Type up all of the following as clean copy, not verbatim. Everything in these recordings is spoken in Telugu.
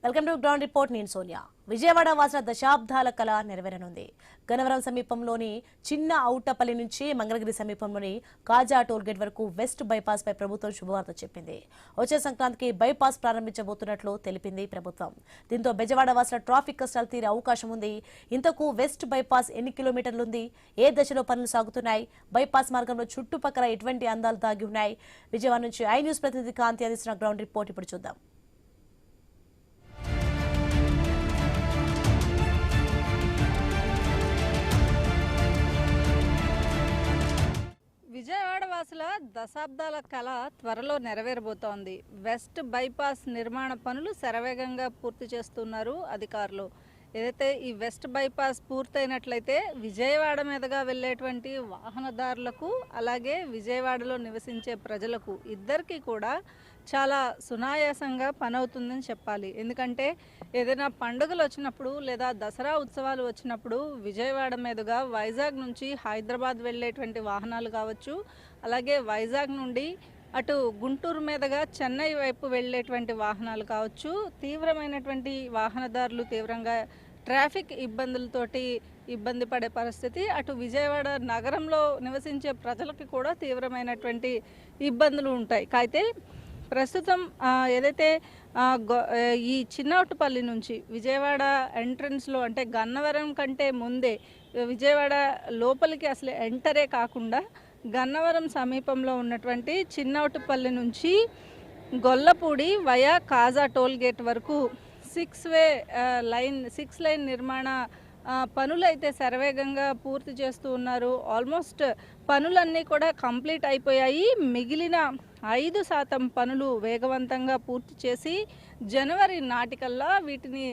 Welcome to ground report. నేను సోనియా. విజయవాడ వాసుల దశాబ్దాల కళ నెరవేరనుంది. గన్నవరం సమీపంలోని చిన్న ఔటపల్లి నుంచి మంగళగిరి సమీపంలోని కాజా టోల్గేట్ వరకు వెస్ట్ బైపాస్ పై ప్రభుత్వం శుభవార్త చెప్పింది. వచ్చే సంక్రాంతికి బైపాస్ ప్రారంభించబోతున్నట్లు తెలిపింది ప్రభుత్వం. దీంతో బెజవాడ వాసుల ట్రాఫిక్ కష్టాలు తీరే అవకాశం ఉంది. ఇంతకు వెస్ట్ బైపాస్ ఎన్ని కిలోమీటర్లుంది, ఏ దశలో పనులు సాగుతున్నాయి, బైపాస్ మార్గంలో చుట్టుపక్కల ఎటువంటి అందాలు దాగి ఉన్నాయి? విజయవాడ నుంచి ఐ న్యూస్ ప్రతినిధి కాంతి అందిస్తున్న గ్రౌండ్ రిపోర్ట్ ఇప్పుడు చూద్దాం. విజయవాడ వాసుల దశాబ్దాల కళ త్వరలో నెరవేరబోతోంది. వెస్ట్ బైపాస్ నిర్మాణ పనులు శరవేగంగా పూర్తి చేస్తున్నారు అధికారులు. ఏదైతే ఈ వెస్ట్ బైపాస్ పూర్తయినట్లయితే విజయవాడ మీదుగా వెళ్ళేటువంటి వాహనదారులకు అలాగే విజయవాడలో నివసించే ప్రజలకు ఇద్దరికీ కూడా చాలా సునాయాసంగా పనవుతుందని చెప్పాలి. ఎందుకంటే ఏదైనా పండుగలు వచ్చినప్పుడు లేదా దసరా ఉత్సవాలు వచ్చినప్పుడు విజయవాడ మీదుగా వైజాగ్ నుంచి హైదరాబాద్ వెళ్ళేటువంటి వాహనాలు కావచ్చు, అలాగే వైజాగ్ నుండి అటు గుంటూరు మీదుగా చెన్నై వైపు వెళ్ళేటువంటి వాహనాలు కావచ్చు, తీవ్రమైనటువంటి వాహనదారులు తీవ్రంగా ట్రాఫిక్ ఇబ్బందులతోటి ఇబ్బంది పడే పరిస్థితి, అటు విజయవాడ నగరంలో నివసించే ప్రజలకు కూడా తీవ్రమైనటువంటి ఇబ్బందులు ఉంటాయి. అయితే ప్రస్తుతం ఏదైతే ఈ చిన్నౌటపల్లి నుంచి విజయవాడ ఎంట్రన్స్లో అంటే గన్నవరం కంటే ముందే విజయవాడ లోపలికి అసలు ఎంటరే కాకుండా గన్నవరం సమీపంలో ఉన్నటువంటి చిన్నౌటపల్లి నుంచి గొల్లపూడి వయా కాజా టోల్గేట్ వరకు 6 లైన్ నిర్మాణ పనులు అయితే శరవేగంగా పూర్తి చేస్తూ ఉన్నారు. ఆల్మోస్ట్ పనులన్నీ కూడా కంప్లీట్ అయిపోయాయి. మిగిలిన 5% పనులు వేగవంతంగా పూర్తి చేసి జనవరి నాటికల్లా వీటిని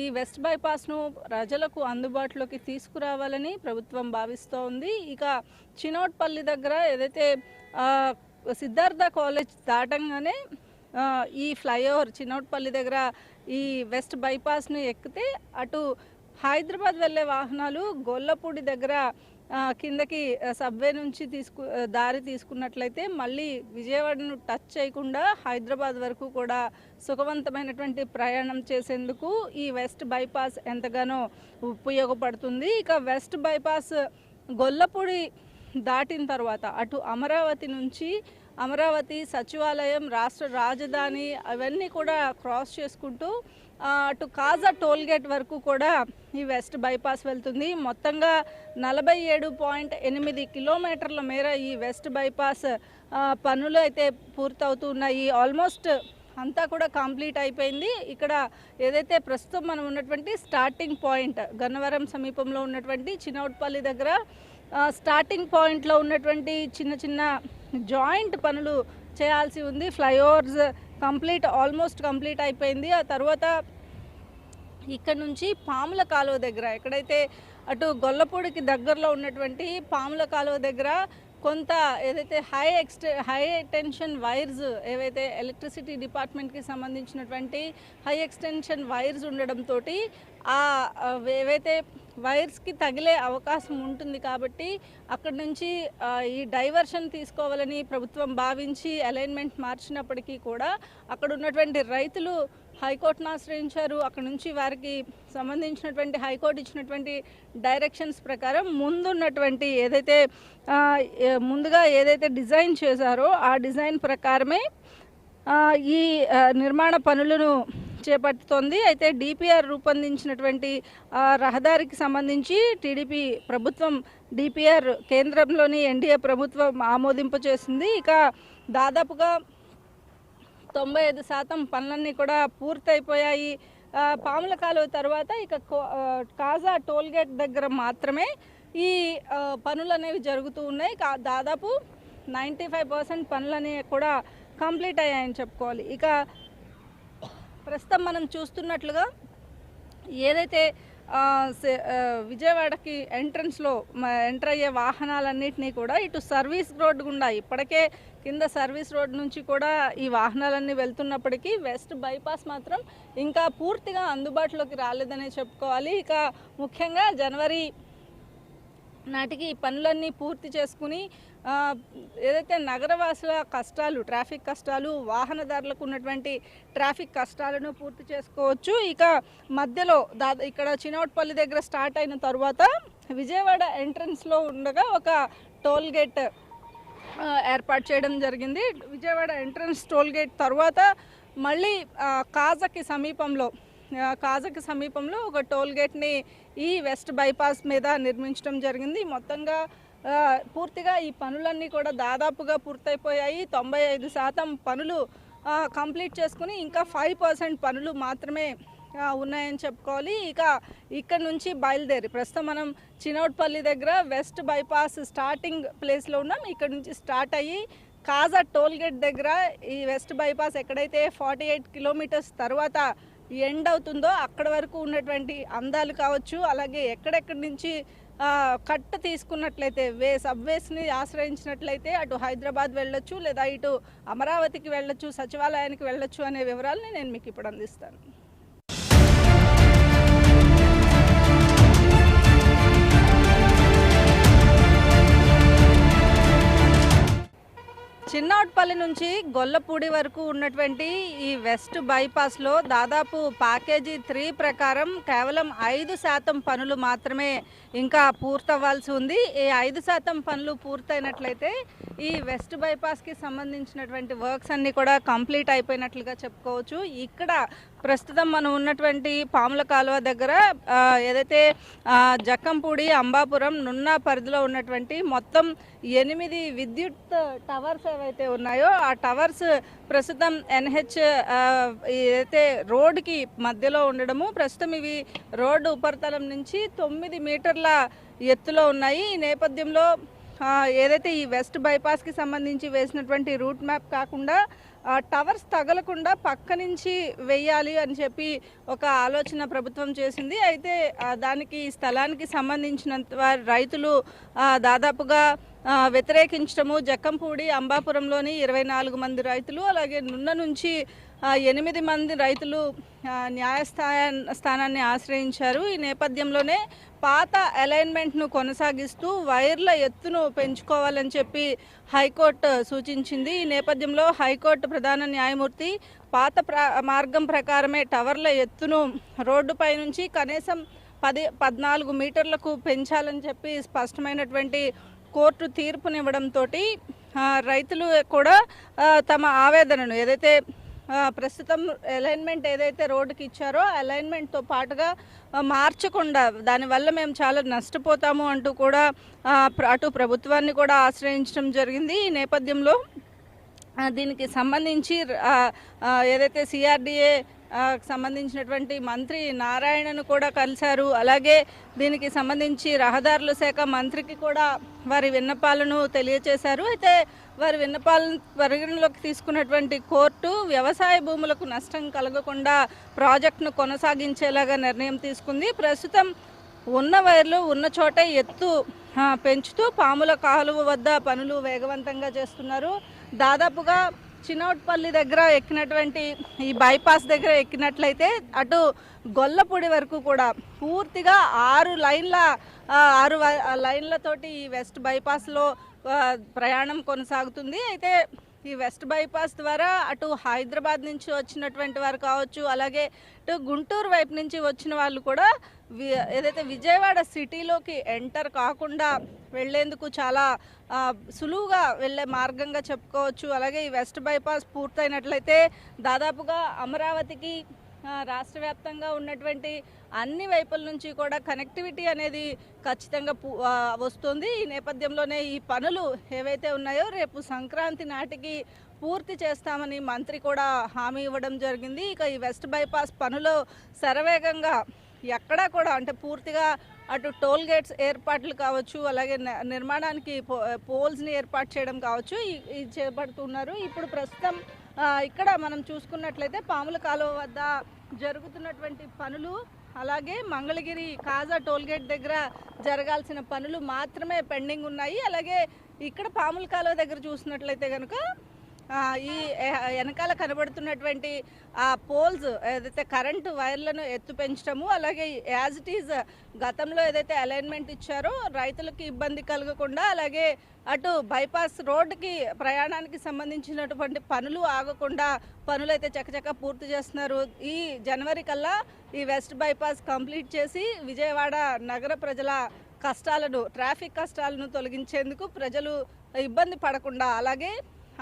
ఈ వెస్ట్ బైపాస్ను ప్రజలకు అందుబాటులోకి తీసుకురావాలని ప్రభుత్వం భావిస్తోంది. ఇక చినోట్పల్లి దగ్గర ఏదైతే సిద్ధార్థ కాలేజ్ దాటంగానే ఈ ఫ్లైఓవర్ చినోట్పల్లి దగ్గర ఈ వెస్ట్ బైపాస్ను ఎక్కితే అటు హైదరాబాద్ వెళ్ళే వాహనాలు గొల్లపూడి దగ్గర కిందకి సబ్వే నుంచి దారి తీసుకున్నట్లయితే మళ్ళీ విజయవాడను టచ్ చేయకుండా హైదరాబాద్ వరకు కూడా సుఖవంతమైనటువంటి ప్రయాణం చేసేందుకు ఈ వెస్ట్ బైపాస్ ఎంతగానో ఉపయోగపడుతుంది. ఇక వెస్ట్ బైపాస్ గొల్లపూడి దాటిన తర్వాత అటు అమరావతి నుంచి అమరావతి సచివాలయం, రాష్ట్ర రాజధాని అవన్నీ కూడా క్రాస్ చేసుకుంటూ అటు కాజా టోల్గేట్ వరకు కూడా ఈ వెస్ట్ బైపాస్ వెళ్తుంది. మొత్తంగా 47.8 కిలోమీటర్ల మేర ఈ వెస్ట్ బైపాస్ పనులు అయితే పూర్తవుతున్నాయి. ఆల్మోస్ట్ అంతా కూడా కంప్లీట్ అయిపోయింది. ఇక్కడ ఏదైతే ప్రస్తుతం మనం ఉన్నటువంటి స్టార్టింగ్ పాయింట్ గన్నవరం సమీపంలో ఉన్నటువంటి చినౌట్పల్లి దగ్గర స్టార్టింగ్ పాయింట్లో ఉన్నటువంటి చిన్న చిన్న జాయింట్ పనులు చేయాల్సి ఉంది. ఫ్లైఓవర్స్ ఆల్మోస్ట్ కంప్లీట్ అయిపోయింది. ఆ తర్వాత ఇక్కడ నుంచి పాముల కాలువ దగ్గర ఎక్కడైతే అటు గొల్లపూడికి దగ్గరలో ఉన్నటువంటి పాముల కాలువ దగ్గర కొంత ఏదైతే హై టెన్షన్ వైర్స్ ఏవైతే ఎలక్ట్రిసిటీ డిపార్ట్మెంట్కి సంబంధించినటువంటి హై ఎక్స్టెన్షన్ వైర్స్ ఉండడంతో ఏవైతే వైర్స్కి తగిలే అవకాశం ఉంటుంది కాబట్టి అక్కడి నుంచి ఈ డైవర్షన్ తీసుకోవాలని ప్రభుత్వం భావించి అలైన్మెంట్ మార్చినప్పటికీ కూడా అక్కడ ఉన్నటువంటి రైతులు హైకోర్టును ఆశ్రయించారు. అక్కడ నుంచి వారికి సంబంధించినటువంటి హైకోర్టు ఇచ్చినటువంటి డైరెక్షన్స్ ప్రకారం ముందుగా ఏదైతే డిజైన్ చేశారో ఆ డిజైన్ ప్రకారమే ఈ నిర్మాణ పనులను చేపడుతోంది. అయితే డిపిఆర్ రూపొందించినటువంటి రహదారికి సంబంధించి టీడీపీ ప్రభుత్వం డిపిఆర్ కేంద్రంలోని ఎన్డీఏ ప్రభుత్వం ఆమోదింపు చేసింది. ఇక దాదాపుగా 95% పనులన్నీ కూడా పూర్తయిపోయాయి. పాముల కాలువ తర్వాత ఇక కాజా టోల్గేట్ దగ్గర మాత్రమే ఈ పనులు అనేవి జరుగుతూ ఉన్నాయి. దాదాపు 95% పనులని కూడా కంప్లీట్ అయ్యాయని చెప్పుకోవాలి. ఇక ప్రస్తుతం మనం చూస్తున్నట్లుగా ఏదైతే విజయవాడకి ఎంట్రన్స్లో ఎంటర్ అయ్యే వాహనాలన్నింటినీ కూడా ఇటు సర్వీస్ రోడ్డు గుండా ఇప్పటికే కింద సర్వీస్ రోడ్ నుంచి కూడా ఈ వాహనాలన్నీ వెళ్తున్నప్పటికీ వెస్ట్ బైపాస్ మాత్రం ఇంకా పూర్తిగా అందుబాటులోకి రాలేదనే చెప్పుకోవాలి. ఇక ముఖ్యంగా జనవరి నాటికి ఈ పనులన్నీ పూర్తి చేసుకుని ఏదైతే నగరవాసుల కష్టాలు, ట్రాఫిక్ కష్టాలు, వాహనదారులకు ఉన్నటువంటి ట్రాఫిక్ కష్టాలను పూర్తి చేసుకోవచ్చు. ఇక మధ్యలో ఇక్కడ చినౌట్పల్లి దగ్గర స్టార్ట్ అయిన తర్వాత విజయవాడ ఎంట్రన్స్లో ఉండగా ఒక టోల్ గేట్ ఏర్పాటు చేయడం జరిగింది. విజయవాడ ఎంట్రన్స్ టోల్ గేట్ తర్వాత మళ్ళీ కాజకి సమీపంలో ఒక టోల్ గేట్ని ఈ వెస్ట్ బైపాస్ మీద నిర్మించడం జరిగింది. మొత్తంగా పూర్తిగా ఈ పనులన్నీ కూడా దాదాపుగా పూర్తయిపోయాయి. 95% పనులు కంప్లీట్ చేసుకుని ఇంకా 5% పనులు మాత్రమే ఉన్నాయని చెప్పుకోవాలి. ఇక్కడ నుంచి బయలుదేరి ప్రస్తుతం మనం చినౌట్పల్లి దగ్గర వెస్ట్ బైపాస్ స్టార్టింగ్ ప్లేస్లో ఉన్నాం. ఇక్కడ నుంచి స్టార్ట్ అయ్యి కాజా టోల్ గేట్ దగ్గర ఈ వెస్ట్ బైపాస్ ఎక్కడైతే 48 కిలోమీటర్స్ తర్వాత ఎండ్ అవుతుందో అక్కడ వరకు ఉన్నటువంటి అందాలు కావచ్చు, అలాగే ఎక్కడెక్కడి నుంచి కట్ తీసుకున్నట్లయితే సబ్వేస్ని ఆశ్రయించినట్లయితే అటు హైదరాబాద్ వెళ్ళొచ్చు, లేదా ఇటు అమరావతికి వెళ్ళొచ్చు, సచివాలయానికి వెళ్ళొచ్చు అనే వివరాలని నేను మీకు ఇప్పుడు అందిస్తాను. చిన్నౌట్పల్లి నుంచి గొల్లపూడి వరకు ఉన్నటువంటి ఈ వెస్ట్ బైపాస్లో దాదాపు ప్యాకేజీ 3 ప్రకారం కేవలం 5% పనులు మాత్రమే ఇంకా పూర్తవ్వాల్సి ఉంది. ఈ 5% పనులు పూర్తయినట్లయితే ఈ వెస్ట్ బైపాస్కి సంబంధించినటువంటి వర్క్స్ అన్నీ కూడా కంప్లీట్ అయిపోయినట్లుగా చెప్పుకోవచ్చు. ఇక్కడ ప్రస్తుతం మనం ఉన్నటువంటి పాముల కాలువ దగ్గర ఏదైతే జక్కంపూడి, అంబాపురం, నున్నా పరిధిలో ఉన్నటువంటి మొత్తం 8 విద్యుత్ టవర్స్ ఏవైతే ఉన్నాయో ఆ టవర్స్ ప్రస్తుతం NH ఏదైతే రోడ్డుకి మధ్యలో ఉండడము, ప్రస్తుతం ఇవి రోడ్డు ఉపరితలం నుంచి 9 మీటర్ల ఎత్తులో ఉన్నాయి. ఈ నేపథ్యంలో ఏదైతే ఈ వెస్ట్ బైపాస్కి సంబంధించి వేసినటువంటి రూట్ మ్యాప్ కాకుండా టవర్స్ తగలకుండా పక్క నుంచి వేయాలి అని చెప్పి ఒక ఆలోచన ప్రభుత్వం చేసింది. అయితే దానికి స్థలానికి సంబంధించినంత రైతులు దాదాపుగా వ్యతిరేకించడము, జక్కంపూడి, అంబాపురంలోని 24 మంది రైతులు, అలాగే నున్న నుంచి 8 మంది రైతులు న్యాయస్థానాన్ని ఆశ్రయించారు. ఈ నేపథ్యంలోనే పాత అలైన్మెంట్ను కొనసాగిస్తూ వైర్ల ఎత్తును పెంచుకోవాలని చెప్పి హైకోర్టు సూచించింది. ఈ నేపథ్యంలో హైకోర్టు ప్రధాన న్యాయమూర్తి పాత మార్గం ప్రకారమే టవర్ల ఎత్తును రోడ్డుపై నుంచి కనీసం 14 మీటర్లకు పెంచాలని చెప్పి స్పష్టమైనటువంటి కోర్టు తీర్పునివ్వడంతో రైతులు కూడా తమ ఆవేదనను ఏదైతే ప్రస్తుతం అలైన్మెంట్ ఏదైతే రోడ్డుకి ఇచ్చారో అలైన్మెంట్తో పాటుగా మార్చకుండా దానివల్ల మేము చాలా నష్టపోతాము అంటూ కూడా అటు ప్రభుత్వాన్ని కూడా ఆశ్రయించడం జరిగింది. ఈ నేపథ్యంలో దీనికి సంబంధించి ఏదైతే CRDA సంబంధించినటువంటి మంత్రి నారాయణను కూడా కలిశారు. అలాగే దీనికి సంబంధించి రహదారుల శాఖ మంత్రికి కూడా వారి విన్నపాలను తెలియచేశారు. అయితే వారి విన్నపాలను పరిగణలోకి తీసుకున్నటువంటి కోర్టు వ్యవసాయ భూములకు నష్టం కలగకుండా ప్రాజెక్టును కొనసాగించేలాగా నిర్ణయం తీసుకుంది. ప్రస్తుతం ఉన్న వైర్లు ఉన్న చోటే ఎత్తు పెంచుతూ పాముల కాలువ వద్ద పనులు వేగవంతంగా చేస్తున్నారు. దాదాపుగా చినౌట్పల్లి దగ్గర ఎక్కినటువంటి ఈ బైపాస్ దగ్గర ఎక్కినట్లయితే అటు గొల్లపూడి వరకు కూడా పూర్తిగా 6 లైన్లతోటి ఈ వెస్ట్ బైపాస్లో ప్రయాణం కొనసాగుతుంది. అయితే ఈ వెస్ట్ బైపాస్ ద్వారా అటు హైదరాబాద్ నుంచి వచ్చినటువంటి వారు కావచ్చు, అలాగే ఇటు గుంటూరు వైపు నుంచి వచ్చిన వాళ్ళు కూడా ఏదైతే విజయవాడ సిటీలోకి ఎంటర్ కాకుండా వెళ్లేందుకు చాలా సులువుగా వెళ్ళే మార్గంగా చెప్పుకోవచ్చు. అలాగే ఈ వెస్ట్ బైపాస్ పూర్తయినట్లయితే దాదాపుగా అమరావతికి రాష్ట్ర వ్యాప్తంగా ఉన్నటువంటి అన్ని వైపుల నుంచి కూడా కనెక్టివిటీ అనేది ఖచ్చితంగా వస్తుంది. ఈ నేపథ్యంలోనే ఈ పనులు ఏవైతే ఉన్నాయో రేపు సంక్రాంతి నాటికి పూర్తి చేస్తామని మంత్రి కూడా హామీ ఇవ్వడం జరిగింది. ఇక ఈ వెస్ట్ బైపాస్ పనులు శరవేగంగా ఎక్కడా కూడా అంటే పూర్తిగా అటు టోల్ గేట్స్ ఏర్పాట్లు కావచ్చు, అలాగే నిర్మాణానికి పోల్స్ని ఏర్పాటు చేయడం కావచ్చు ఇది చేపడుతున్నారు. ఇప్పుడు ప్రస్తుతం ఇక్కడ మనం చూసుకున్నట్లయితే పాముల కాలువ వద్ద జరుగుతున్నటువంటి పనులు, అలాగే మంగళగిరి కాజా టోల్గేట్ దగ్గర జరగాల్సిన పనులు మాత్రమే పెండింగ్ ఉన్నాయి. అలాగే ఇక్కడ పాముల కాలువ దగ్గర చూసినట్లయితే కనుక ఈ వెనకాల కనబడుతున్నటువంటి ఆ పోల్స్ ఏదైతే కరెంటు వైర్లను ఎత్తు పెంచడము, అలాగే యాజ్ ఇట్ ఈజ్ గతంలో ఏదైతే అలైన్మెంట్ ఇచ్చారో రైతులకు ఇబ్బంది కలగకుండా, అలాగే అటు బైపాస్ రోడ్డుకి ప్రయాణానికి సంబంధించినటువంటి పనులు ఆగకుండా పనులైతే చకచక పూర్తి చేస్తున్నారు. ఈ జనవరి కల్లా ఈ వెస్ట్ బైపాస్ కంప్లీట్ చేసి విజయవాడ నగర ప్రజల కష్టాలను, ట్రాఫిక్ కష్టాలను తొలగించేందుకు ప్రజలు ఇబ్బంది పడకుండా, అలాగే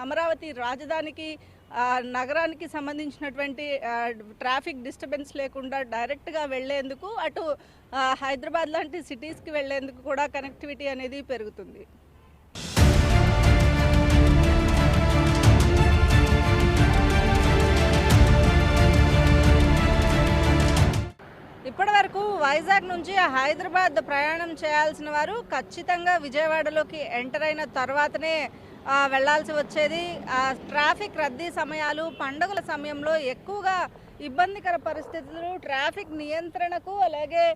అమరావతి రాజధానికి నగరానికి సంబంధించినటువంటి ట్రాఫిక్ డిస్టర్బెన్స్ లేకుండా డైరెక్ట్గా వెళ్లేందుకు, అటు హైదరాబాద్ లాంటి సిటీస్కి వెళ్లేందుకు కూడా కనెక్టివిటీ అనేది పెరుగుతుంది. ఇప్పటి వరకు వైజాగ్ నుంచి హైదరాబాద్ ప్రయాణం చేయాల్సిన వారు ఖచ్చితంగా విజయవాడలోకి ఎంటర్ అయిన తర్వాతనే వెళ్లాల్సి వచ్చేది. ట్రాఫిక్ రద్దీ సమయాలు, పండుగల సమయంలో ఎక్కువగా ఇబ్బందికర పరిస్థితులు, ట్రాఫిక్ నియంత్రణకు అలాగే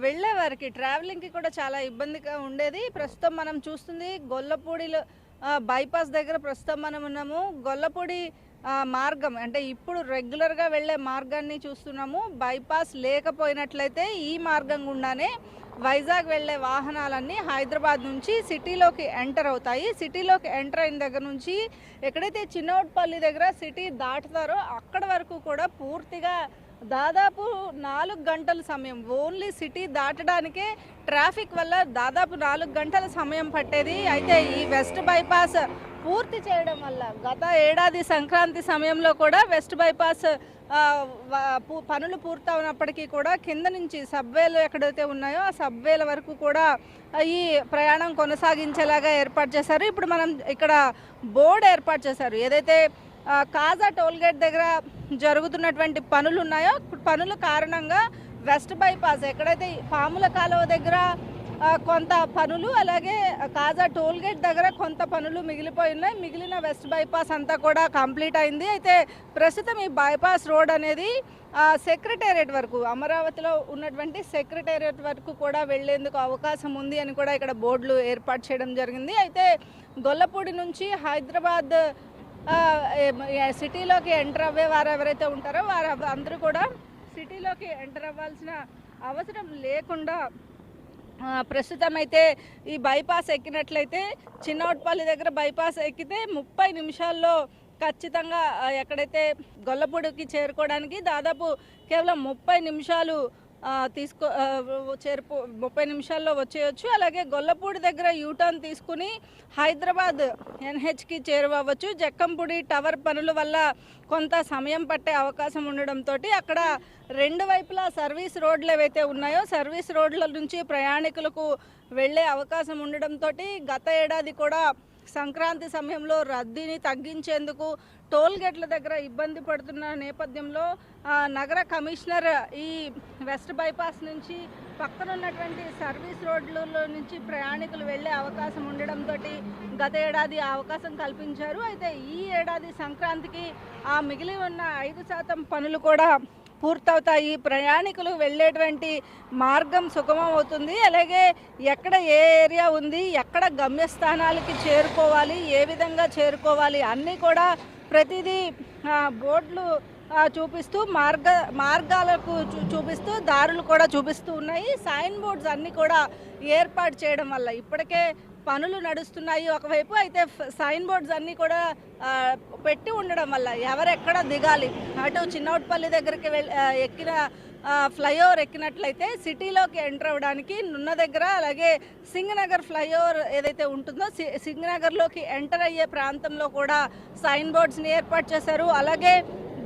వెళ్ళే వారికి ట్రావెలింగ్కి కూడా చాలా ఇబ్బందిగా ఉండేది. ప్రస్తుతం మనం చూస్తుంది గొల్లపూడిలో బైపాస్ దగ్గర ప్రస్తుతం మనం ఉన్నాము. గొల్లపూడి మార్గం అంటే ఇప్పుడు రెగ్యులర్గా వెళ్ళే మార్గాన్ని చూస్తున్నాము. బైపాస్ లేకపోయినట్లయితే ఈ మార్గం గుండానే వైజాగ్ వెళ్ళే వాహనాలన్నీ హైదరాబాద్ నుంచి సిటీలోకి ఎంటర్ అవుతాయి. సిటీలోకి ఎంటర్ అయిన దగ్గర నుంచి ఎక్కడైతే చిన్నోట్పల్లి దగ్గర సిటీ దాటుతారో అక్కడ వరకు కూడా పూర్తిగా దాదాపు 4 గంటల సమయం, ఓన్లీ సిటీ దాటడానికే ట్రాఫిక్ వల్ల దాదాపు 4 గంటల సమయం పట్టేది. అయితే ఈ వెస్ట్ బైపాస్ పూర్తి చేయడం వల్ల గత ఏడాది సంక్రాంతి సమయంలో కూడా వెస్ట్ బైపాస్ పనులు పూర్తవునప్పటికీ కూడా కింద నుంచి సబ్వేలు ఎక్కడైతే ఉన్నాయో ఆ సబ్వేల వరకు కూడా ఈ ప్రయాణం కొనసాగించేలాగా ఏర్పాటు చేశారు. ఇప్పుడు మనం ఇక్కడ బోర్డు ఏర్పాటు చేశారు. ఏదైతే కాజా టోల్గేట్ దగ్గర జరుగుతున్నటువంటి పనులు ఉన్నాయో, పనుల కారణంగా వెస్ట్ బైపాస్ ఎక్కడైతే పాముల కాలువ దగ్గర కొంత పనులు, అలాగే కాజా టోల్గేట్ దగ్గర కొంత పనులు మిగిలిపోయి ఉన్నాయి. మిగిలిన వెస్ట్ బైపాస్ అంతా కూడా కంప్లీట్ అయింది. అయితే ప్రస్తుతం ఈ బైపాస్ రోడ్ అనేది సెక్రటేరియట్ వరకు, అమరావతిలో ఉన్నటువంటి సెక్రటేరియట్ వరకు కూడా వెళ్లేందుకు అవకాశం ఉంది అని కూడా ఇక్కడ బోర్డులు ఏర్పాటు చేయడం జరిగింది. అయితే గొల్లపూడి నుంచి హైదరాబాద్ సిటీలోకి ఎంటర్ అవ్వే వారు ఎవరైతే ఉంటారో వారు అందరూ కూడా సిటీలోకి ఎంటర్ అవ్వాల్సిన అవసరం లేకుండా ప్రస్తుతం అయితే ఈ బైపాస్ ఎక్కినట్లయితే చిన్నోట్పల్లి దగ్గర బైపాస్ ఎక్కితే 30 నిమిషాల్లో ఖచ్చితంగా ఎక్కడైతే గొల్లపూడికి చేరుకోవడానికి దాదాపు కేవలం 30 నిమిషాలు 30 నిమిషాల్లో వచ్చేయచ్చు. అలాగే గొల్లపూడి దగ్గర యూటర్న్ తీసుకుని హైదరాబాద్ ఎన్హెచ్కి చేరువవచ్చు. జక్కంపూడి టవర్ పనుల వల్ల కొంత సమయం పట్టే అవకాశం ఉండడంతో అక్కడ 2 వైపులా సర్వీస్ రోడ్లు ఏవైతే ఉన్నాయో సర్వీస్ రోడ్ల నుంచి ప్రయాణికులకు వెళ్ళే అవకాశం ఉండడంతో గత ఏడాది కూడా సంక్రాంతి సమయంలో రద్దీని తగ్గించేందుకు టోల్ గేట్ల దగ్గర ఇబ్బంది పడుతున్న నేపథ్యంలో నగర కమిషనర్ ఈ వెస్ట్ బైపాస్ నుంచి పక్కనున్నటువంటి సర్వీస్ రోడ్లలో నుంచి ప్రయాణికులు వెళ్ళే అవకాశం ఉండడంతో గత ఏడాది అవకాశం కల్పించారు. అయితే ఈ ఏడాది సంక్రాంతికి ఆ మిగిలి ఉన్న 5% పనులు కూడా పూర్తవుతాయి. ప్రయాణికులు వెళ్ళేటువంటి మార్గం సుగమం అవుతుంది. అలాగే ఎక్కడ ఏ ఏరియా ఉంది, ఎక్కడ గమ్యస్థానాలకి చేరుకోవాలి, ఏ విధంగా చేరుకోవాలి అన్నీ కూడా ప్రతిదీ బోర్డులు చూపిస్తూ మార్గాలకు చూపిస్తూ దారులు కూడా చూపిస్తూ ఉన్నాయి. సైన్ బోర్డ్స్ అన్నీ కూడా ఏర్పాటు చేయడం వల్ల ఇప్పటికే పనులు నడుస్తున్నాయి ఒకవైపు, అయితే సైన్ బోర్డ్స్ అన్నీ కూడా పెట్టి ఉండడం వల్ల ఎవరెక్కడ దిగాలి, అటు చిన్నోట్పల్లి దగ్గరికి ఎక్కిన ఫ్లైఓవర్ ఎక్కినట్లయితే సిటీలోకి ఎంటర్ అవ్వడానికి నున్న దగ్గర, అలాగే సింగనగర్ ఫ్లైఓవర్ ఏదైతే ఉంటుందో సింగనగర్లోకి ఎంటర్ అయ్యే ప్రాంతంలో కూడా సైన్ బోర్డ్స్ని ఏర్పాటు చేశారు. అలాగే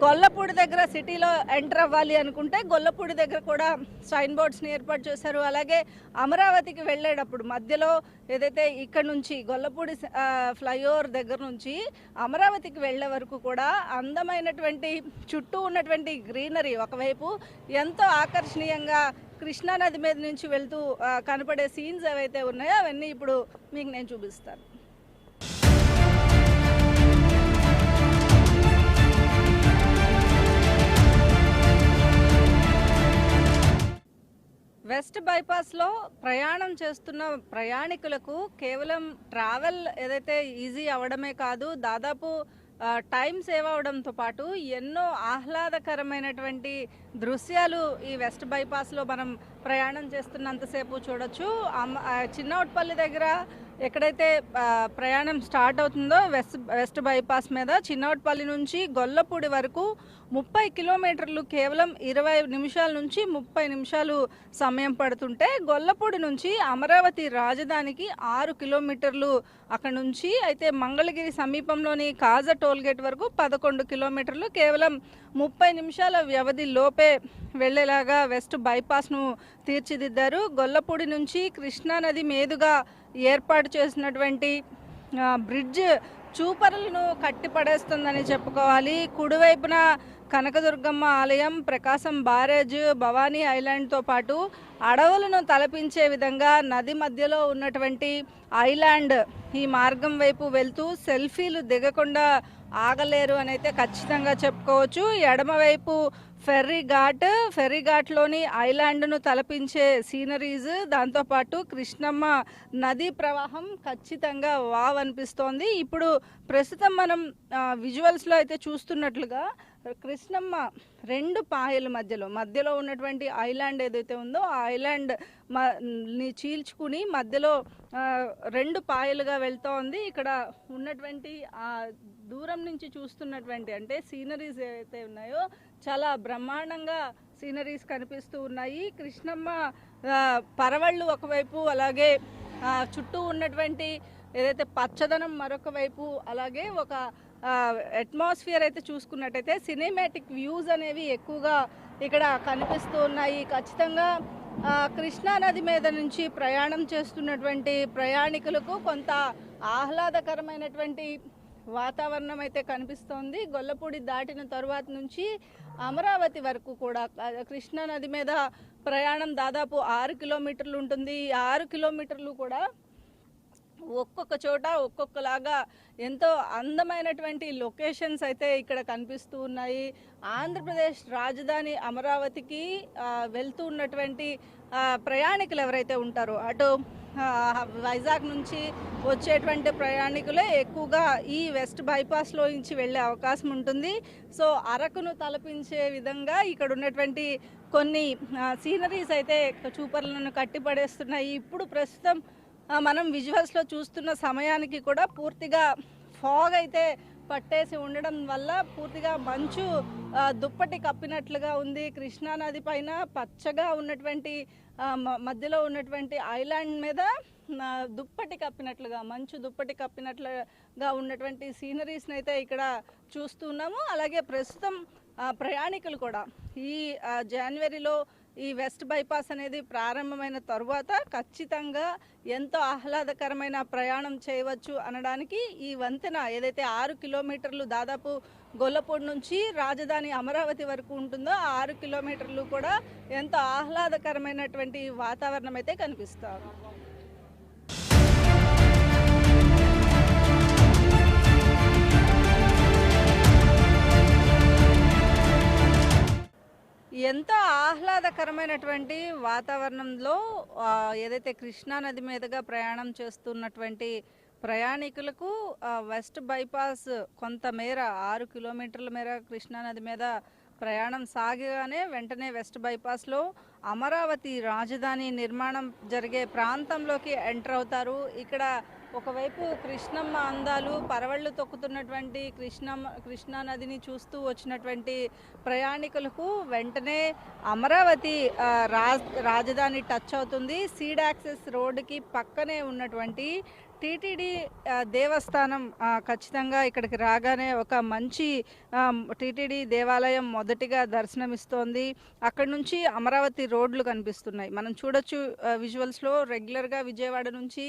గొల్లపూడి దగ్గర సిటీలో ఎంటర్ అవ్వాలి అనుకుంటే గొల్లపూడి దగ్గర కూడా సైన్ బోర్డ్స్ని ఏర్పాటు చేశారు. అలాగే అమరావతికి వెళ్ళేటప్పుడు మధ్యలో ఏదైతే ఇక్కడ నుంచి గొల్లపూడి ఫ్లైఓవర్ దగ్గర నుంచి అమరావతికి వెళ్ళే వరకు కూడా అందమైనటువంటి చుట్టూ ఉన్నటువంటి గ్రీనరీ, ఒకవైపు ఎంతో ఆకర్షణీయంగా కృష్ణానది మీద నుంచి వెళ్తూ కనపడే సీన్స్ ఏవైతే ఉన్నాయో అవన్నీ ఇప్పుడు మీకు నేను చూపిస్తాను. వెస్ట్ బైపాస్లో ప్రయాణం చేస్తున్న ప్రయాణికులకు కేవలం ట్రావెల్ ఏదైతే ఈజీ అవ్వడమే కాదు, దాదాపు టైం సేవ్ అవడంతో పాటు ఎన్నో ఆహ్లాదకరమైనటువంటి దృశ్యాలు ఈ వెస్ట్ బైపాస్లో మనం ప్రయాణం చేస్తున్నంతసేపు చూడొచ్చు. చిన్నౌట్పల్లి దగ్గర ఎక్కడైతే ప్రయాణం స్టార్ట్ అవుతుందో వెస్ట్ బైపాస్ మీద చిన్నౌట్పల్లి నుంచి గొల్లపూడి వరకు 30 కిలోమీటర్లు కేవలం 20 నిమిషాల నుంచి 30 నిమిషాలు సమయం పడుతుంటే, గొల్లపూడి నుంచి అమరావతి రాజధానికి 6 కిలోమీటర్లు అక్కడ నుంచి, అయితే మంగళగిరి సమీపంలోని కాజా టోల్గేట్ వరకు 11 కిలోమీటర్లు కేవలం 30 నిమిషాల వ్యవధి లోపే వెళ్లేలాగా వెస్ట్ బైపాస్ను తీర్చిదిద్దారు. గొల్లపూడి నుంచి కృష్ణానది మీదుగా ఏర్పాటు చేసినటువంటి బ్రిడ్జ్ చూపరులను కట్టిపడేస్తుందని చెప్పుకోవాలి. కుడివైపున కనకదుర్గమ్మ ఆలయం, ప్రకాశం బ్యారేజ్, భవానీ ఐలాండ్తో పాటు అడవులను తలపించే విధంగా నది మధ్యలో ఉన్నటువంటి ఐలాండ్ ఈ మార్గం వైపు వెళ్తూ సెల్ఫీలు దిగకుండా ఆగలేరు అని అయితే ఖచ్చితంగా చెప్పుకోవచ్చు. ఎడమవైపు ఫెర్రీ ఘాట్లోని ఐలాండ్ను తలపించే సీనరీస్, దాంతోపాటు కృష్ణమ్మ నదీ ప్రవాహం ఖచ్చితంగా వావ్ అనిపిస్తోంది. ఇప్పుడు ప్రస్తుతం మనం విజువల్స్లో అయితే చూస్తున్నట్లుగా కృష్ణమ్మ రెండు పాయల మధ్యలో ఉన్నటువంటి ఐలాండ్ ఏదైతే ఉందో ఆ ఐలాండ్ ని చీల్చుకుని మధ్యలో రెండు పాయలుగా వెళ్తూ ఉంది. ఇక్కడ ఉన్నటువంటి దూరం నుంచి చూస్తున్నటువంటి అంటే సీనరీస్ ఏవైతే ఉన్నాయో చాలా బ్రహ్మాండంగా సీనరీస్ కనిపిస్తూ ఉన్నాయి. కృష్ణమ్మ పరవళ్ళు ఒకవైపు, అలాగే చుట్టూ ఉన్నటువంటి ఏదైతే పచ్చదనం మరొక వైపు, అలాగే ఒక అట్మాస్ఫియర్ అయితే చూసుకున్నట్టయితే సినిమాటిక్ వ్యూస్ అనేవి ఎక్కువగా ఇక్కడ కనిపిస్తూ ఉన్నాయి. ఖచ్చితంగా కృష్ణానది మీద నుంచి ప్రయాణం చేస్తున్నటువంటి ప్రయాణికులకు కొంత ఆహ్లాదకరమైనటువంటి వాతావరణం అయితే కనిపిస్తోంది. గొల్లపూడి దాటిన తరువాత నుంచి అమరావతి వరకు కూడా కృష్ణానది మీద ప్రయాణం దాదాపు 6 కిలోమీటర్లు ఉంటుంది. 6 కిలోమీటర్లు కూడా ఒక్కొక్క చోట ఒక్కొక్కలాగా ఎంతో అందమైనటువంటి లొకేషన్స్ అయితే ఇక్కడ కనిపిస్తూ ఉన్నాయి. ఆంధ్రప్రదేశ్ రాజధాని అమరావతికి వెళ్తూ ఉన్నటువంటి ప్రయాణికులు ఎవరైతే ఉంటారో, అటు వైజాగ్ నుంచి వచ్చేటువంటి ప్రయాణికులే ఎక్కువగా ఈ వెస్ట్ బైపాస్లో నుంచి వెళ్ళే అవకాశం ఉంటుంది. సో అరకును తలపించే విధంగా ఇక్కడ ఉన్నటువంటి కొన్ని సీనరీస్ అయితే చూపర్లను కట్టిపడేస్తున్నాయి. ఇప్పుడు ప్రస్తుతం మనం విజువల్స్లో చూస్తున్న సమయానికి కూడా పూర్తిగా ఫాగ్ అయితే పట్టేసి ఉండడం వల్ల పూర్తిగా మంచు దుప్పటి కప్పినట్లుగా ఉంది. కృష్ణానది పైన పచ్చగా ఉన్నటువంటి మధ్యలో ఉన్నటువంటి ఐలాండ్ మీద దుప్పటి కప్పినట్లుగా, మంచు దుప్పటి కప్పినట్లుగా ఉన్నటువంటి సీనరీస్ని అయితే ఇక్కడ చూస్తున్నాము. అలాగే ప్రస్తుతం ప్రయాణికులు కూడా ఈ జనవరిలో ఈ వెస్ట్ బైపాస్ అనేది ప్రారంభమైన తరువాత ఖచ్చితంగా ఎంతో ఆహ్లాదకరమైన ప్రయాణం చేయవచ్చు అనడానికి ఈ వంతెన ఏదైతే 6 కిలోమీటర్లు దాదాపు గొల్లపూడి నుంచి రాజధాని అమరావతి వరకు ఉంటుందో ఆ 6 కిలోమీటర్లు కూడా ఎంతో ఆహ్లాదకరమైనటువంటి వాతావరణం అయితే కనిపిస్తారు. ఎంతో ఆహ్లాదకరమైనటువంటి వాతావరణంలో ఏదైతే కృష్ణానది మీదుగా ప్రయాణం చేస్తున్నటువంటి ప్రయాణికులకు వెస్ట్ బైపాస్ కొంతమేర 6 కిలోమీటర్ల మేర కృష్ణానది మీద ప్రయాణం సాగగానే వెంటనే వెస్ట్ బైపాస్లో అమరావతి రాజధాని నిర్మాణం జరిగే ప్రాంతంలోకి ఎంటర్ అవుతారు. ఇక్కడ ఒకవైపు కృష్ణమ్మ అందాలు, పరవళ్ళు తొక్కుతున్నటువంటి కృష్ణానదిని చూస్తూ వచ్చినటువంటి ప్రయాణికులకు వెంటనే అమరావతి రాజధాని టచ్ అవుతుంది. సీడ్ యాక్సెస్ రోడ్డుకి పక్కనే ఉన్నటువంటి టీటీడీ దేవస్థానం ఖచ్చితంగా ఇక్కడికి రాగానే ఒక మంచి టీటీడీ దేవాలయం మొదటిగా దర్శనమిస్తోంది. అక్కడి నుంచి అమరావతి రోడ్లు కనిపిస్తున్నాయి. మనం చూడొచ్చు విజువల్స్లో. రెగ్యులర్గా విజయవాడ నుంచి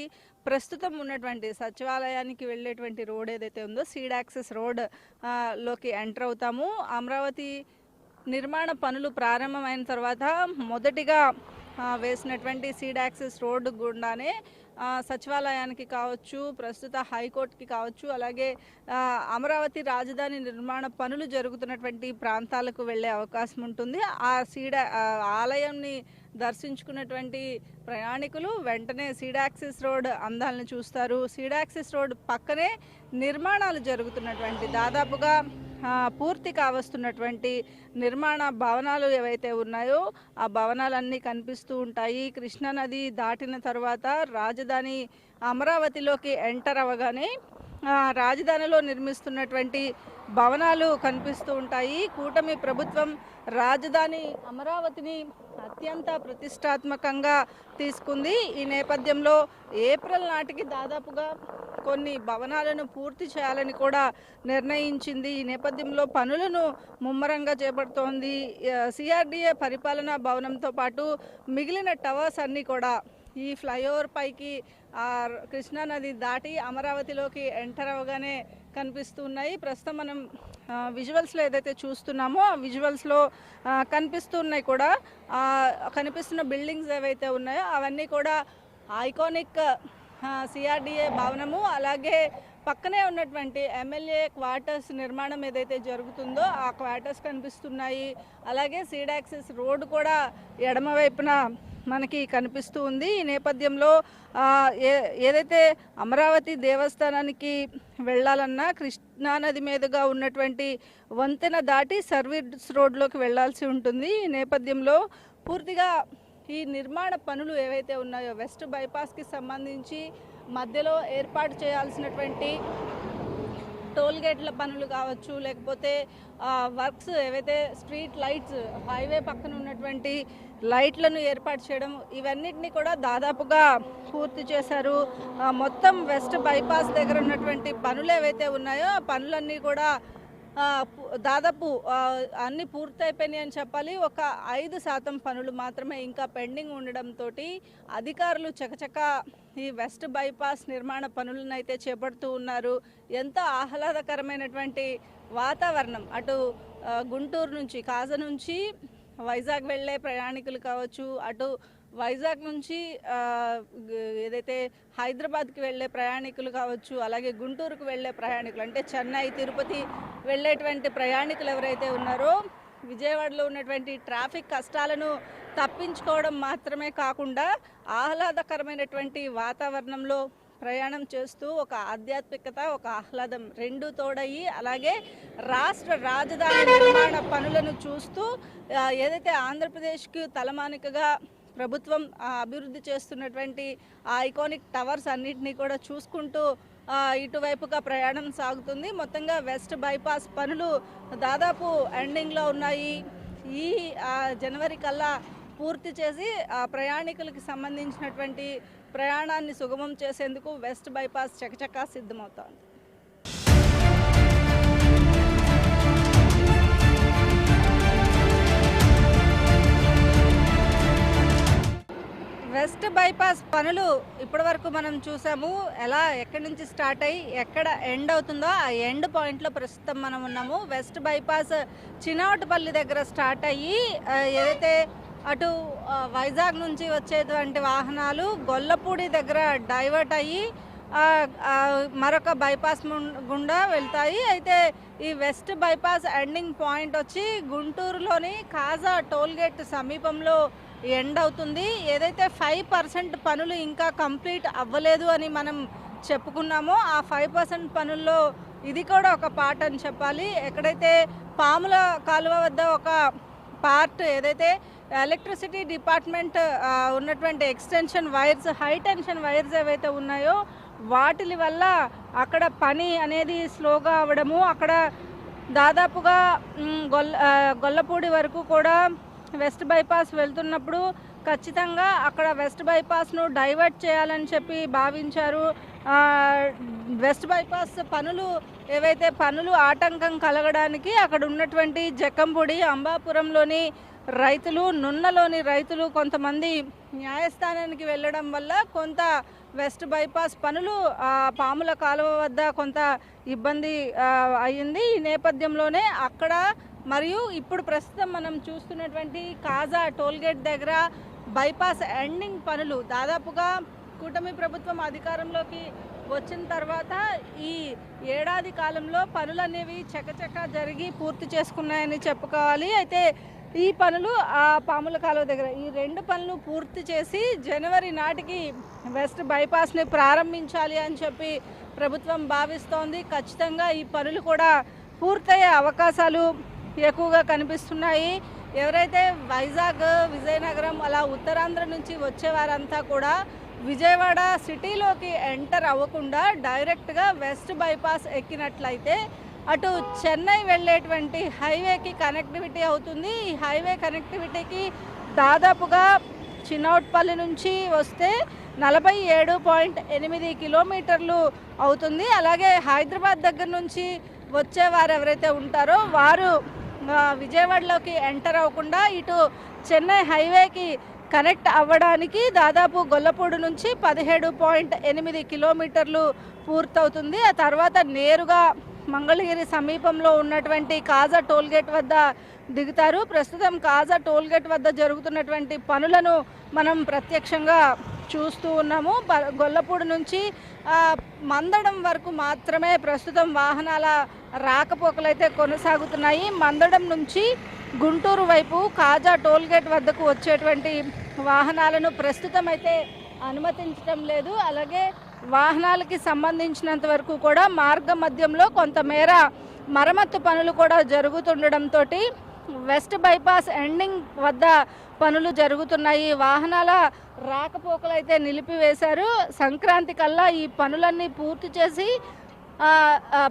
ప్రస్తుతం ఉన్నటువంటి సచివాలయానికి వెళ్ళేటువంటి రోడ్ ఏదైతే ఉందో సీడ్ యాక్సెస్ రోడ్ లోకి ఎంటర్ అవుతాము. అమరావతి నిర్మాణ పనులు ప్రారంభమైన తర్వాత మొదటిగా వేసినటువంటి సీడ్ యాక్సెస్ రోడ్డు గుండానే సచివాలయానికి కావచ్చు, ప్రస్తుత హైకోర్టుకి కావచ్చు, అలాగే అమరావతి రాజధాని నిర్మాణ పనులు జరుగుతున్నటువంటి ప్రాంతాలకు వెళ్ళే అవకాశం ఉంటుంది. ఆ ఆలయంని దర్శించుకున్నటువంటి ప్రయాణికులు వెంటనే సీడాక్సిస్ రోడ్ అందాలను చూస్తారు. సీడాక్సిస్ రోడ్ పక్కనే నిర్మాణాలు జరుగుతున్నటువంటి దాదాపుగా పూర్తి కావస్తున్నటువంటి నిర్మాణ భవనాలు ఏవైతే ఉన్నాయో ఆ భవనాలన్నీ కనిపిస్తూ ఉంటాయి. కృష్ణానది దాటిన తర్వాత రాజధాని అమరావతిలోకి ఎంటర్ అవ్వగానే రాజధానిలో నిర్మిస్తున్నటువంటి భవనాలు కనిపిస్తూ ఉంటాయి. కూటమి ప్రభుత్వం రాజధాని అమరావతిని అత్యంత ప్రతిష్టాత్మకంగా తీసుకుంది. ఈ నేపథ్యంలో ఏప్రిల్ నాటికి దాదాపుగా కొన్ని భవనాలను పూర్తి చేయాలని కూడా నిర్ణయించింది. ఈ నేపథ్యంలో పనులను ముమ్మరంగా చేపడుతోంది. సిఆర్డీఏ పరిపాలనా భవనంతో పాటు మిగిలిన టవర్స్ అన్నీ కూడా ఈ ఫ్లైఓవర్ పైకి కృష్ణానది దాటి అమరావతిలోకి ఎంటర్ అవ్వగానే కనిపిస్తున్నాయి. ప్రస్తుతం మనం విజువల్స్లో ఏదైతే చూస్తున్నామో ఆ విజువల్స్లో కనిపిస్తున్నాయి కూడా కనిపిస్తున్న బిల్డింగ్స్ ఏవైతే ఉన్నాయో అవన్నీ కూడా ఐకానిక్ సిఆర్డీఏ భవనము, అలాగే పక్కనే ఉన్నటువంటి ఎమ్మెల్యే క్వార్టర్స్ నిర్మాణం ఏదైతే జరుగుతుందో ఆ క్వార్టర్స్ కనిపిస్తున్నాయి. అలాగే సీడాక్సిస్ రోడ్డు కూడా ఎడమవైపున మనకి కనిపిస్తూ ఉంది. ఈ నేపథ్యంలో ఏదైతే అమరావతి దేవస్థానానికి వెళ్ళాలన్నా కృష్ణానది మీదుగా ఉన్నటువంటి వంతెన దాటి సర్వీస్ రోడ్లోకి వెళ్లాల్సి ఉంటుంది. ఈ నేపథ్యంలో పూర్తిగా ఈ నిర్మాణ పనులు ఏవైతే ఉన్నాయో వెస్ట్ బైపాస్కి సంబంధించి మధ్యలో ఏర్పాటు చేయాల్సినటువంటి టోల్ గేట్ల పనులు కావచ్చు, లేకపోతే వర్క్స్ ఏవైతే స్ట్రీట్ లైట్స్ హైవే పక్కన ఉన్నటువంటి లైట్లను ఏర్పాటు చేయడం ఇవన్నిటిని కూడా దాదాపుగా పూర్తి చేశారు. మొత్తం వెస్ట్ బైపాస్ దగ్గర ఉన్నటువంటి పనులు ఏవైతే ఉన్నాయో ఆ పనులన్నీ కూడా దాదాపు అన్నీ పూర్తయిపోయినాయి అని చెప్పాలి. ఒక 5% పనులు మాత్రమే ఇంకా పెండింగ్ ఉండడంతో అధికారులు చకచక ఈ వెస్ట్ బైపాస్ నిర్మాణ పనులను అయితే చేపడుతూ ఉన్నారు. ఎంతో ఆహ్లాదకరమైనటువంటి వాతావరణం అటు గుంటూరు నుంచి కాజ నుంచి వైజాగ్ వెళ్ళే ప్రయాణికులు కావచ్చు, అటు వైజాగ్ నుంచి ఏదైతే హైదరాబాద్కి వెళ్ళే ప్రయాణికులు కావచ్చు, అలాగే గుంటూరుకు వెళ్ళే ప్రయాణికులు అంటే చెన్నై తిరుపతి వెళ్ళేటువంటి ప్రయాణికులు ఎవరైతే ఉన్నారో విజయవాడలో ఉన్నటువంటి ట్రాఫిక్ కష్టాలను తప్పించుకోవడం మాత్రమే కాకుండా ఆహ్లాదకరమైనటువంటి వాతావరణంలో ప్రయాణం చేస్తూ ఒక ఆధ్యాత్మికత ఒక ఆహ్లాదం రెండు తోడయి అలాగే రాష్ట్ర రాజధాని నిర్మాణ పనులను చూస్తూ ఏదైతే ఆంధ్రప్రదేశ్కి తలమానికగా ప్రభుత్వం అభివృద్ధి చేస్తున్నటువంటి ఆ ఐకానిక్ టవర్స్ అన్నిటినీ కూడా చూసుకుంటూ ఇటువైపుగా ప్రయాణం సాగుతుంది. మొత్తంగా వెస్ట్ బైపాస్ పనులు దాదాపు ఎండింగ్లో ఉన్నాయి. ఈ జనవరి కల్లా పూర్తి చేసి ప్రయాణికులకి సంబంధించినటువంటి ప్రయాణాన్ని సుగమం చేసేందుకు వెస్ట్ బైపాస్ చకచకా సిద్ధమవుతోంది. వెస్ట్ బైపాస్ పనులు ఇప్పటివరకు మనం చూసాము. ఎక్కడి నుంచి స్టార్ట్ అయ్యి ఎక్కడ ఎండ్ అవుతుందో ఆ ఎండ్ పాయింట్లో ప్రస్తుతం మనం ఉన్నాము. వెస్ట్ బైపాస్ చిన్నవటపల్లి దగ్గర స్టార్ట్ అయ్యి ఏదైతే అటు వైజాగ్ నుంచి వచ్చేటువంటి వాహనాలు గొల్లపూడి దగ్గర డైవర్ట్ అయ్యి మరొక బైపాస్ గుండా వెళ్తాయి. అయితే ఈ వెస్ట్ బైపాస్ ఎండింగ్ పాయింట్ వచ్చి గుంటూరులోని కాజా టోల్గేట్ సమీపంలో ఎండ్ అవుతుంది. ఏదైతే 5% పనులు ఇంకా కంప్లీట్ అవ్వలేదు అని మనం చెప్పుకున్నామో ఆ 5% పనుల్లో ఇది కూడా ఒక పార్ట్ అని చెప్పాలి. ఎక్కడైతే పాముల కాలువ వద్ద ఒక పార్ట్ ఏదైతే ఎలక్ట్రిసిటీ డిపార్ట్మెంట్ ఉన్నటువంటి extension wires high tension wires ఏవైతే ఉన్నాయో వాటి వల్ల అక్కడ పని అనేది స్లోగా అవ్వడము, అక్కడ దాదాపుగా గొల్లపూడి వరకు కూడా వెస్ట్ బైపాస్ వెళ్తున్నప్పుడు ఖచ్చితంగా అక్కడ వెస్ట్ బైపాస్ను డైవర్ట్ చేయాలని చెప్పి భావించారు. వెస్ట్ బైపాస్ ఏవైతే పనులు ఆటంకం కలగడానికి అక్కడ ఉన్నటువంటి జక్కంపూడి అంబాపురంలోని రైతులు నున్నలోని రైతులు కొంతమంది న్యాయస్థానానికి వెళ్ళడం వల్ల కొంత వెస్ట్ బైపాస్ పనులు పాముల కాలువ వద్ద కొంత ఇబ్బంది అయ్యింది. ఈ నేపథ్యంలోనే అక్కడ మరియు ఇప్పుడు ప్రస్తుతం మనం చూస్తున్నటువంటి కాజా టోల్గేట్ దగ్గర బైపాస్ ఎండింగ్ పనులు దాదాపుగా కూటమి ప్రభుత్వం అధికారంలోకి వచ్చిన తర్వాత ఈ ఏడాది కాలంలో పనులు అనేవి చకచకా జరిగి పూర్తి చేసుకున్నాయని చెప్పుకోవాలి. అయితే ఈ పనులు ఆ పాముల కాలువ దగ్గర ఈ 2 పనులు పూర్తి చేసి జనవరి నాటికి వెస్ట్ బైపాస్ని ప్రారంభించాలి అని చెప్పి ప్రభుత్వం భావిస్తోంది. ఖచ్చితంగా ఈ పనులు కూడా పూర్తయ్యే అవకాశాలు ఎక్కువగా కనిపిస్తున్నాయి. ఎవరైతే వైజాగ్, విజయనగరం అలా ఉత్తరాంధ్ర నుంచి వచ్చేవారంతా కూడా విజయవాడ సిటీలోకి ఎంటర్ అవ్వకుండా డైరెక్ట్గా వెస్ట్ బైపాస్ ఎక్కినట్లయితే అటు చెన్నై వెళ్ళేటువంటి హైవేకి కనెక్టివిటీ అవుతుంది. ఈ హైవే కనెక్టివిటీకి దాదాపుగా చిన్నౌట్పల్లి నుంచి వస్తే 47.8 కిలోమీటర్లు అవుతుంది. అలాగే హైదరాబాద్ దగ్గర నుంచి వచ్చేవారు ఎవరైతే ఉంటారో వారు విజయవాడలోకి ఎంటర్ అవ్వకుండా ఇటు చెన్నై హైవేకి కనెక్ట్ అవ్వడానికి దాదాపు గొల్లపూడి నుంచి 17.8 కిలోమీటర్లు పూర్తవుతుంది. ఆ తర్వాత నేరుగా మంగళగిరి సమీపంలో ఉన్నటువంటి కాజా టోల్గేట్ వద్ద దిగుతారు. ప్రస్తుతం కాజా టోల్గేట్ వద్ద జరుగుతున్నటువంటి పనులను మనం ప్రత్యక్షంగా చూస్తూ ఉన్నాము. గొల్లపూడి నుంచి మందడం వరకు మాత్రమే ప్రస్తుతం వాహనాల రాకపోకలైతే కొనసాగుతున్నాయి. మందడం నుంచి గుంటూరు వైపు కాజా టోల్గేట్ వద్దకు వచ్చేటువంటి వాహనాలను ప్రస్తుతం అయితే అనుమతించడం లేదు. అలాగే వాహనాలకి సంబంధించినంత వరకు కూడా మార్గ మధ్యంలో కొంతమేర మరమ్మత్తు పనులు కూడా జరుగుతుండడంతో వెస్ట్ బైపాస్ ఎండింగ్ వద్ద పనులు జరుగుతున్నాయి. వాహనాల రాకపోకలైతే నిలిపివేశారు. సంక్రాంతి కల్లా ఈ పనులన్నీ పూర్తి చేసి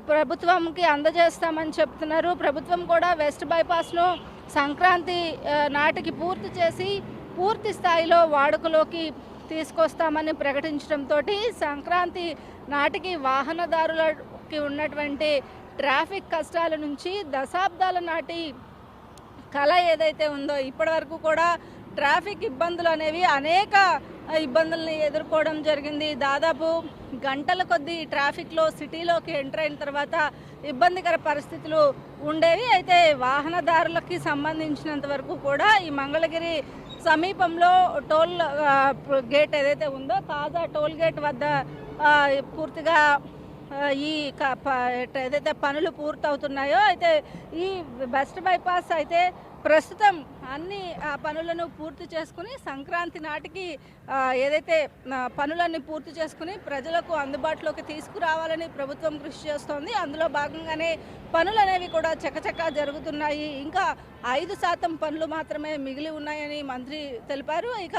ప్రభుత్వంకి అందజేస్తామని చెప్తున్నారు. ప్రభుత్వం కూడా వెస్ట్ బైపాస్ను సంక్రాంతి నాటికి పూర్తి చేసి పూర్తి స్థాయిలో వాడుకలోకి తీసుకొస్తామని ప్రకటించడంతో సంక్రాంతి నాటికి వాహనదారులకి ఉన్నటువంటి ట్రాఫిక్ కష్టాల నుంచి దశాబ్దాల నాటి కళ ఏదైతే ఉందో ఇప్పటి వరకు కూడా ట్రాఫిక్ ఇబ్బందులు అనేవి అనేక ఇబ్బందుల్ని ఎదుర్కోవడం జరిగింది. దాదాపు గంటల కొద్దీ ట్రాఫిక్లో సిటీలోకి ఎంటర్ అయిన తర్వాత ఇబ్బందికర పరిస్థితులు ఉండేవి. అయితే వాహనదారులకి సంబంధించినంత వరకు కూడా ఈ మంగళగిరి సమీపంలో టోల్ గేట్ ఏదైతే ఉందో తాజా టోల్ గేట్ వద్ద పూర్తిగా ఈ ఏదైతే పనులు పూర్తవుతున్నాయో అయితే ఈ వెస్ట్ బైపాస్ అయితే ప్రస్తుతం అన్ని పనులను పూర్తి చేసుకుని సంక్రాంతి నాటికి ఏదైతే పనులన్నీ పూర్తి చేసుకుని ప్రజలకు అందుబాటులోకి తీసుకురావాలని ప్రభుత్వం కృషి చేస్తోంది. అందులో భాగంగానే పనులు అనేవి కూడా చకచకా జరుగుతున్నాయి. ఇంకా 5% పనులు మాత్రమే మిగిలి ఉన్నాయని మంత్రి తెలిపారు. ఇక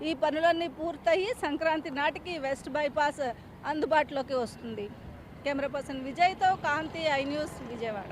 ఈ పనులన్నీ పూర్తయి సంక్రాంతి నాటికి వెస్ట్ బైపాస్ అందుబాటులోకి వస్తుంది. కెమెరా పర్సన్ విజయ్తో కాంతి, ఐ న్యూస్, విజయవాడ.